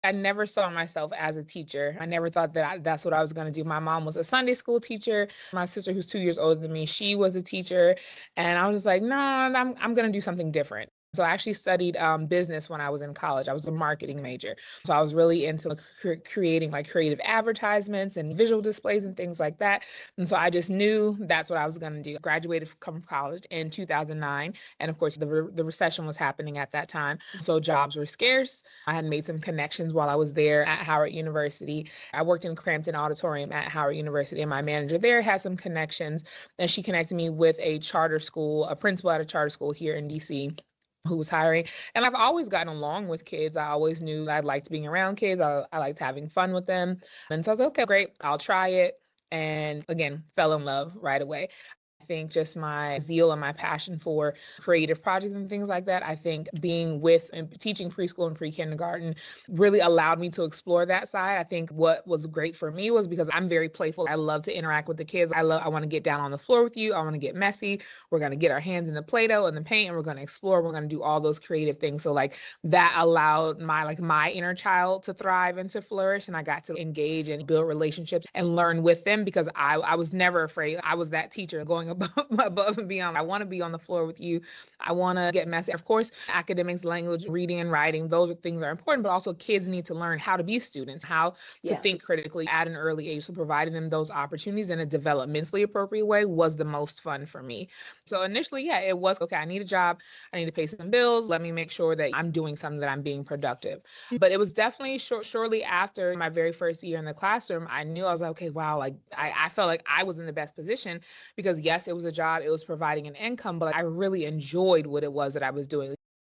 I never saw myself as a teacher. I never thought that that's what I was going to do. My mom was a Sunday school teacher. My sister, who's 2 years older than me, she was a teacher. And I was just like, no, I'm going to do something different. So I actually studied business when I was in college. I was a marketing major. So I was really into creating like creative advertisements and visual displays and things like that. And so I just knew that's what I was going to do. Graduated from college in 2009. And of course, the recession was happening at that time. So jobs were scarce. I had made some connections while I was there at Howard University. I worked in Crampton Auditorium at Howard University, and my manager there had some connections. And she connected me with a charter school, a principal at a charter school here in DC, who was hiring. And I've always gotten along with kids. I always knew I liked being around kids. I liked having fun with them. And so I was like, okay, great, I'll try it. And again, fell in love right away. I think just my zeal and my passion for creative projects and things like that, I think being with and teaching preschool and pre-kindergarten really allowed me to explore that side. I think what was great for me was because I'm very playful. I love to interact with the kids. I want to get down on the floor with you. I want to get messy. We're going to get our hands in the Play-Doh and the paint, and we're going to explore. We're going to do all those creative things. So like that allowed my inner child to thrive and to flourish. And I got to engage and build relationships and learn with them because I was never afraid. I was that teacher going above and beyond. I want to be on the floor with you. I want to get messy. Of course, academics, language, reading and writing, those things are important, but also kids need to learn how to be students, how to think critically at an early age. So providing them those opportunities in a developmentally appropriate way was the most fun for me. So initially, yeah, it was, okay, I need a job. I need to pay some bills. Let me make sure that I'm doing something, that I'm being productive. But it was definitely shortly after my very first year in the classroom, I knew I was like, okay, wow, like I felt like I was in the best position because yes, it was a job, it was providing an income, but I really enjoyed what it was that I was doing.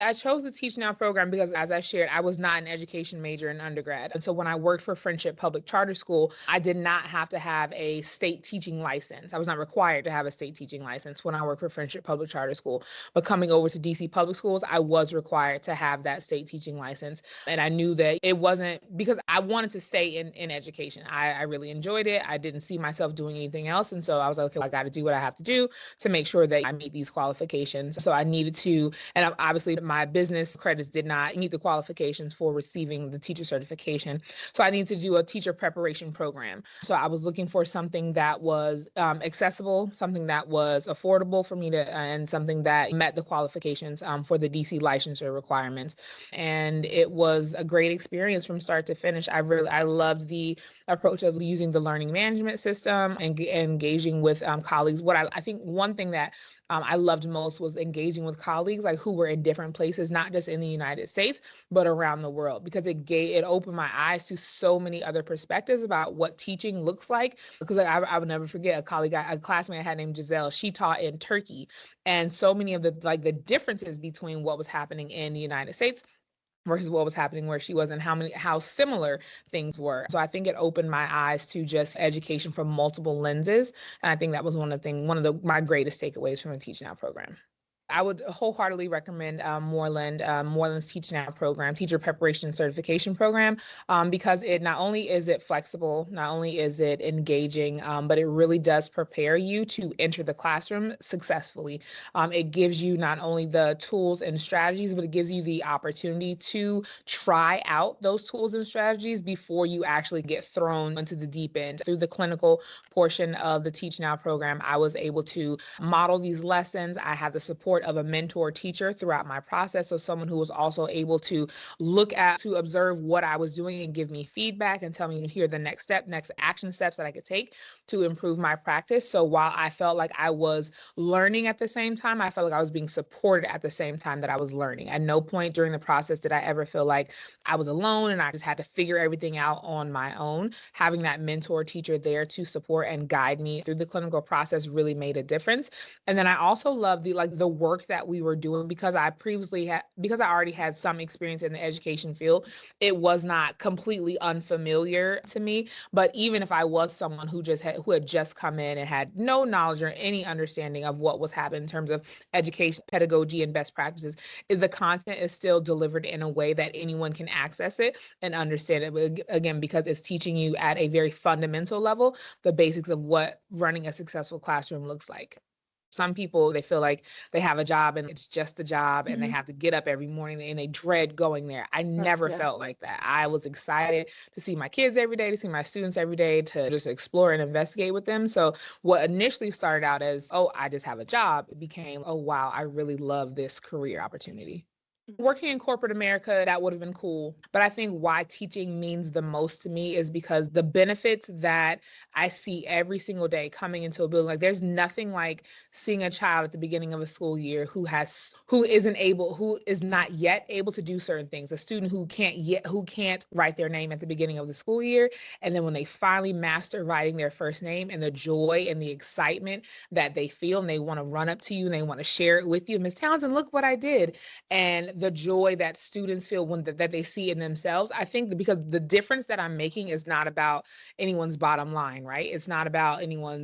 I chose the Teach-Now program because, as I shared, I was not an education major in undergrad. And so when I worked for Friendship Public Charter School, I did not have to have a state teaching license. I was not required to have a state teaching license when I worked for Friendship Public Charter School. But coming over to DC Public Schools, I was required to have that state teaching license. And I knew that it wasn't because I wanted to stay in education. I really enjoyed it. I didn't see myself doing anything else. And so I was like, okay, I got to do what I have to do to make sure that I meet these qualifications. So I needed to, and obviously my business credits did not meet the qualifications for receiving the teacher certification. So I needed to do a teacher preparation program. So I was looking for something that was accessible, something that was affordable for me to, and something that met the qualifications for the DC licensure requirements. And it was a great experience from start to finish. I loved the approach of using the learning management system and engaging with colleagues. What I think one thing that I loved most was engaging with colleagues like who were in different places, not just in the United States, but around the world, because it opened my eyes to so many other perspectives about what teaching looks like. Because I would never forget a classmate I had named Giselle. She taught in Turkey, and so many of the differences between what was happening in the United States versus what was happening where she was, and how similar things were. So I think it opened my eyes to just education from multiple lenses. And I think that was one of my greatest takeaways from the Teach-Now program. I would wholeheartedly recommend Moreland's Teach-Now program, teacher preparation certification program, because it not only is it flexible, not only is it engaging, but it really does prepare you to enter the classroom successfully. It gives you not only the tools and strategies, but it gives you the opportunity to try out those tools and strategies before you actually get thrown into the deep end. Through the clinical portion of the Teach-Now program, I was able to model these lessons. I had the support of a mentor teacher throughout my process. So someone who was also able to to observe what I was doing and give me feedback and tell me, here are the next action steps that I could take to improve my practice. So while I felt like I was learning at the same time, I felt like I was being supported at the same time that I was learning. At no point during the process did I ever feel like I was alone and I just had to figure everything out on my own. Having that mentor teacher there to support and guide me through the clinical process really made a difference. And then I also love the work that we were doing because I already had some experience in the education field. It was not completely unfamiliar to me, but even if I was someone who had just come in and had no knowledge or any understanding of what was happening in terms of education, pedagogy, and best practices, the content is still delivered in a way that anyone can access it and understand it. But again, because it's teaching you at a very fundamental level, the basics of what running a successful classroom looks like. Some people, they feel like they have a job and it's just a job and they have to get up every morning and they dread going there. I never felt like that. I was excited to see my kids every day, to see my students every day, to just explore and investigate with them. So what initially started out as, oh, I just have a job, it became, oh, wow, I really love this career opportunity. Working in corporate America, that would have been cool. But I think why teaching means the most to me is because the benefits that I see every single day coming into a building, like there's nothing like seeing a child at the beginning of a school year who is not yet able to do certain things. A student who can't write their name at the beginning of the school year. And then when they finally master writing their first name, and the joy and the excitement that they feel, and they want to run up to you and they want to share it with you. Ms. Townsend, look what I did. And the joy that students feel that they see in themselves. I think because the difference that I'm making is not about anyone's bottom line, right? It's not about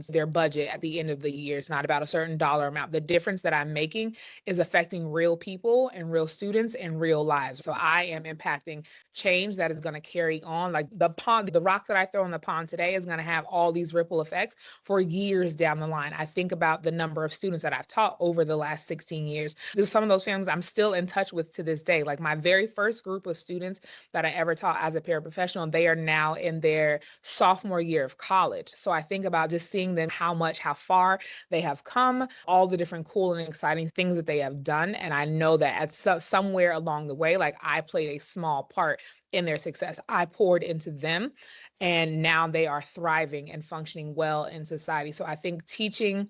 their budget at the end of the year. It's not about a certain dollar amount. The difference that I'm making is affecting real people and real students and real lives. So I am impacting change that is going to carry on. Like the rock that I throw in the pond today is going to have all these ripple effects for years down the line. I think about the number of students that I've taught over the last 16 years. There's some of those families I'm still in touch with to this day. Like my very first group of students that I ever taught as a paraprofessional, they are now in their sophomore year of college. So I think about just seeing them, how far they have come, all the different cool and exciting things that they have done. And I know that at somewhere along the way, like I played a small part in their success. I poured into them and now they are thriving and functioning well in society. So I think teaching,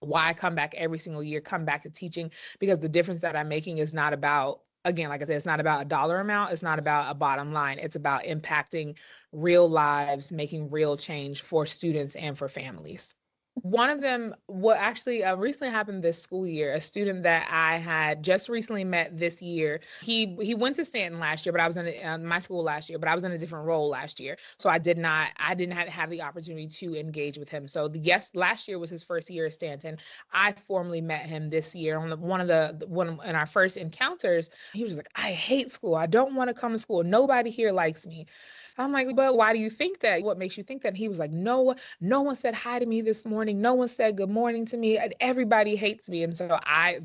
why I come back every single year, come back to teaching, because the difference that I'm making is not about, again, like I said, it's not about a dollar amount. It's not about a bottom line. It's about impacting real lives, making real change for students and for families. One of them, what actually recently happened this school year, a student that I had just recently met this year, he went to Stanton last year, but I was in my school last year, but I was in a different role last year. So I didn't have the opportunity to engage with him. So last year was his first year at Stanton. I formally met him this year on one in our first encounters. He was like, I hate school. I don't want to come to school. Nobody here likes me. I'm like, but why do you think that? What makes you think that? And he was like, no one said hi to me this morning. No one said good morning to me. Everybody hates me. And so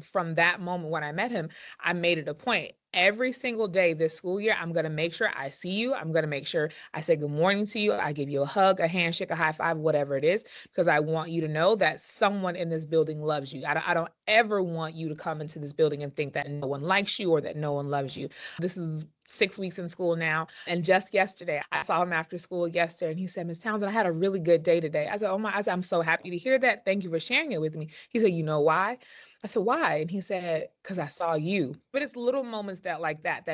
from that moment when I met him, I made it a point. Every single day this school year, I'm going to make sure I see you. I'm going to make sure I say good morning to you. I give you a hug, a handshake, a high five, whatever it is, because I want you to know that someone in this building loves you. I don't ever want you to come into this building and think that no one likes you or that no one loves you. This is 6 weeks in school now. And just yesterday, I saw him after school yesterday and he said, Ms. Townsend, I had a really good day today. I said, I'm so happy to hear that. Thank you for sharing it with me. He said, you know why? I said, why? And he said, because I saw you. But it's little moments that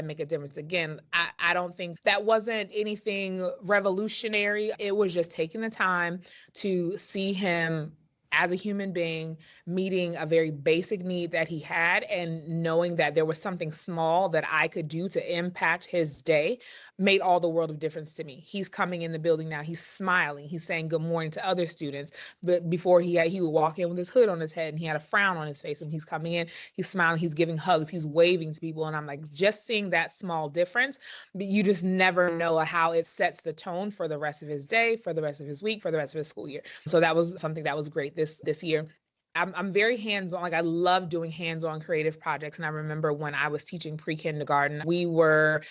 make a difference. Again, I don't think that wasn't anything revolutionary. It was just taking the time to see him as a human being, meeting a very basic need that he had and knowing that there was something small that I could do to impact his day made all the world of difference to me. He's coming in the building now. He's smiling. He's saying good morning to other students. But before he would walk in with his hood on his head and he had a frown on his face. And he's coming in, he's smiling, he's giving hugs, he's waving to people. And I'm like, just seeing that small difference, but you just never know how it sets the tone for the rest of his day, for the rest of his week, for the rest of his school year. So that was something that was great this year. I'm very hands-on. Like I love doing hands-on creative projects. And I remember when I was teaching pre-kindergarten, we were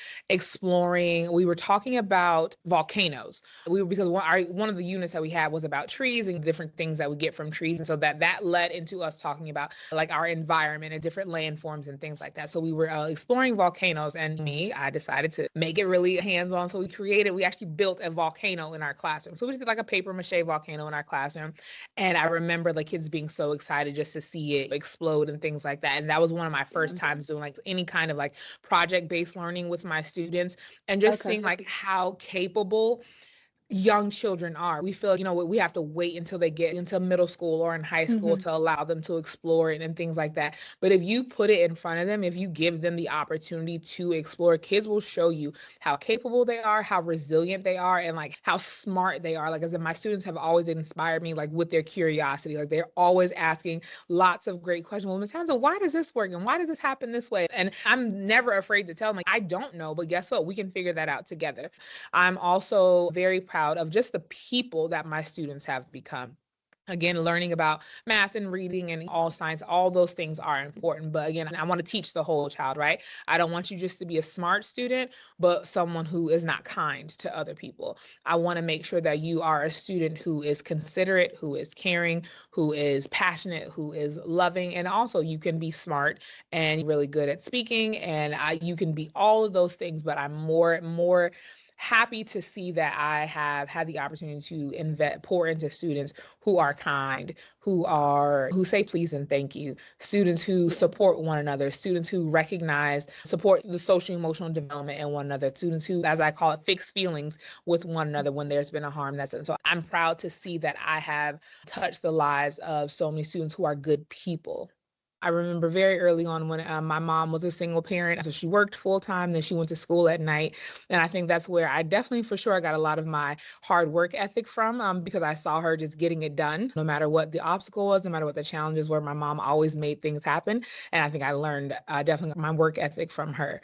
talking about volcanoes. Because one of the units that we had was about trees and different things that we get from trees. And so that led into us talking about like our environment and different landforms and things like that. So we were exploring volcanoes, and I decided to make it really hands-on. So we actually built a volcano in our classroom. So we did like a paper mache volcano in our classroom. And I remember the kids being so excited just to see it explode and things like that. And that was one of my first times doing like any kind of like project-based learning with my students, and just seeing like how capable young children are. We feel, we have to wait until they get into middle school or in high school to allow them to explore it and things like that. But if you put it in front of them, if you give them the opportunity to explore, kids will show you how capable they are, how resilient they are, and like how smart they are. Like, as in, my students have always inspired me, like with their curiosity. Like they're always asking lots of great questions. Well, Ms. Townsend, why does this work? And why does this happen this way? And I'm never afraid to tell them, like, I don't know, but guess what? We can figure that out together. I'm also very proud of just the people that my students have become. Again, learning about math and reading and all science, all those things are important. But again, I want to teach the whole child, right? I don't want you just to be a smart student, but someone who is not kind to other people. I want to make sure that you are a student who is considerate, who is caring, who is passionate, who is loving. And also you can be smart and really good at speaking, and you can be all of those things, but I'm more happy to see that I have had the opportunity to pour into students who are kind, who say please and thank you, students who support one another, students who support the social emotional development in one another, students who, as I call it, fix feelings with one another when there's been a harm that's done. So I'm proud to see that I have touched the lives of so many students who are good people. I remember very early on when my mom was a single parent, so she worked full time, then she went to school at night. And I think that's where I definitely, for sure, got a lot of my hard work ethic from, because I saw her just getting it done, no matter what the obstacle was, no matter what the challenges were. My mom always made things happen. And I think I learned definitely my work ethic from her.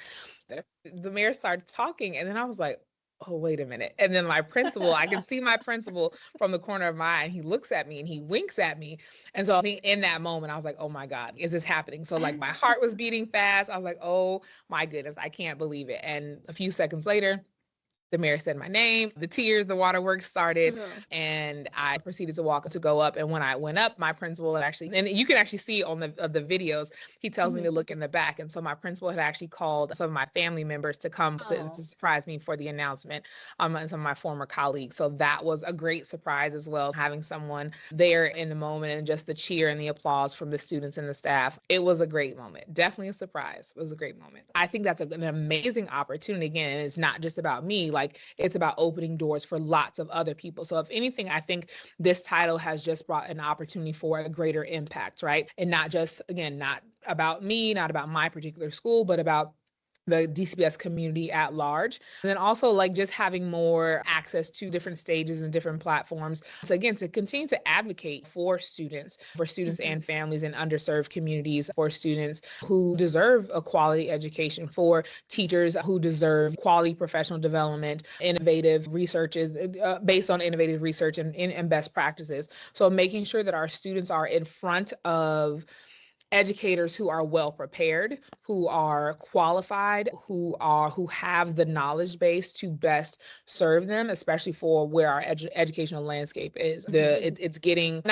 The mayor started talking, and then I was like, oh, wait a minute. And then my principal, I can see my principal from the corner of my eye, and he looks at me and he winks at me. And so I think in that moment, I was like, oh my God, is this happening? So like my heart was beating fast. I was like, oh my goodness, I can't believe it. And a few seconds later, the mayor said my name, the tears, the waterworks started, and I proceeded to walk to go up. And when I went up, my principal had actually, and you can actually see on the videos, he tells me to look in the back. And so my principal had actually called some of my family members to come to surprise me for the announcement, and some of my former colleagues. So that was a great surprise as well, having someone there in the moment and just the cheer and the applause from the students and the staff. It was a great moment. Definitely a surprise. It was a great moment. I think that's an amazing opportunity. Again, and it's not just about me. Like, it's about opening doors for lots of other people. So if anything, I think this title has just brought an opportunity for a greater impact, right? And not just, again, not about me, not about my particular school, but about the DCPS community at large. And then also like just having more access to different stages and different platforms. So again, to continue to advocate for students and families in underserved communities, for students who deserve a quality education, for teachers who deserve quality professional development, innovative researches based on innovative research and best practices. So making sure that our students are in front of educators who are well prepared, who are qualified, who have the knowledge base to best serve them, especially for where our educational landscape is. It's getting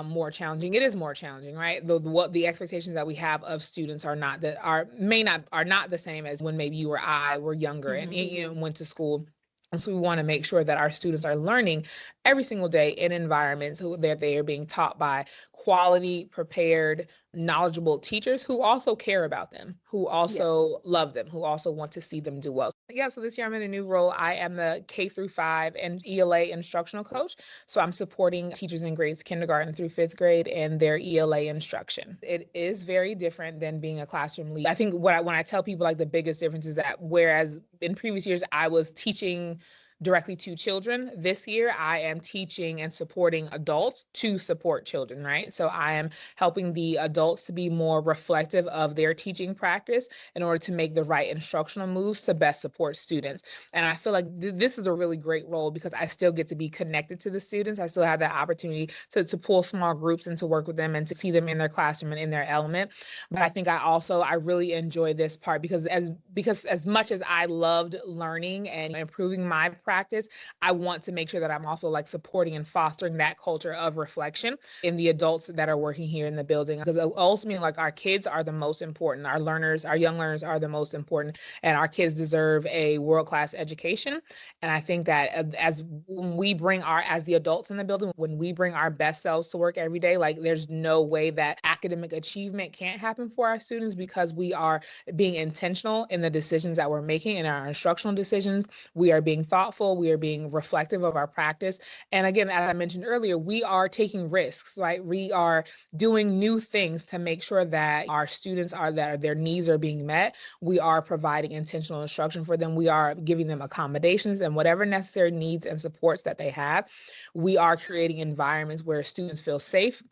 more challenging. It is more challenging, right? What the expectations that we have of students are not the same as when maybe you or I were younger and went to school. And so we want to make sure that our students are learning every single day in environments that they are being taught by quality, prepared, knowledgeable teachers who also care about them, who also love them, who also want to see them do well. So this year I'm in a new role. I am the K-5 and ELA instructional coach. So I'm supporting teachers in grades kindergarten through 5th grade and their ELA instruction. It is very different than being a classroom lead. I think when I tell people, like, the biggest difference is that whereas in previous years I was teaching directly to children, this year I am teaching and supporting adults to support children, right? So I am helping the adults to be more reflective of their teaching practice in order to make the right instructional moves to best support students. And I feel like this is a really great role because I still get to be connected to the students. I still have that opportunity to pull small groups and to work with them and to see them in their classroom and in their element. But I think I really enjoy this part because as much as I loved learning and improving my practice, I want to make sure that I'm also like supporting and fostering that culture of reflection in the adults that are working here in the building. Because ultimately, like, our kids are the most important. Our young learners are the most important, and our kids deserve a world-class education. And I think that as the adults in the building, when we bring our best selves to work every day, like, there's no way that academic achievement can't happen for our students because we are being intentional in the decisions that we're making in our instructional decisions. We are being thoughtful. We are being reflective of our practice. And again, as I mentioned earlier, we are taking risks, right? We are doing new things to make sure that our students that their needs are being met. We are providing intentional instruction for them. We are giving them accommodations and whatever necessary needs and supports that they have. We are creating environments where students feel safe,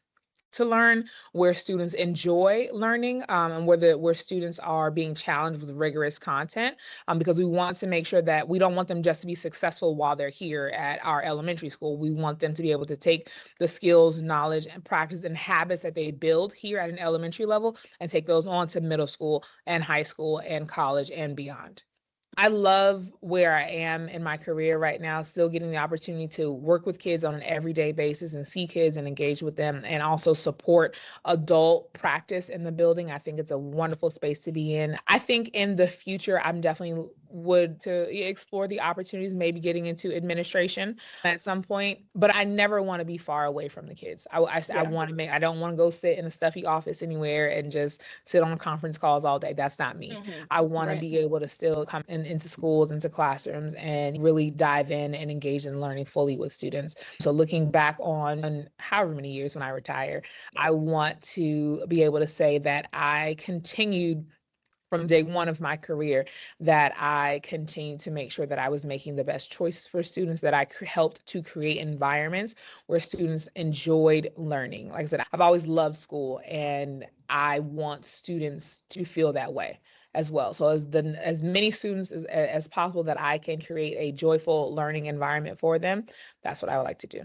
to learn, where students enjoy learning, and where students are being challenged with rigorous content, because we want to make sure that we don't want them just to be successful while they're here at our elementary school. We want them to be able to take the skills, knowledge, and practice and habits that they build here at an elementary level and take those on to middle school and high school and college and beyond. I love where I am in my career right now, still getting the opportunity to work with kids on an everyday basis and see kids and engage with them, and also support adult practice in the building. I think it's a wonderful space to be in. I think in the future, I'm definitely would to explore the opportunities, maybe getting into administration at some point, but I never want to be far away from the kids. I want to make, I don't want to go sit in a stuffy office anywhere and just sit on conference calls all day. That's not me. I want to be able to still come into schools, into classrooms, and really dive in and engage in learning fully with students. So looking back on however many years when I retire, I want to be able to say that I continued from day one of my career, that I continued to make sure that I was making the best choices for students, that I helped to create environments where students enjoyed learning. Like I said, I've always loved school, and I want students to feel that way as well. So as many students as possible that I can create a joyful learning environment for them, that's what I would like to do.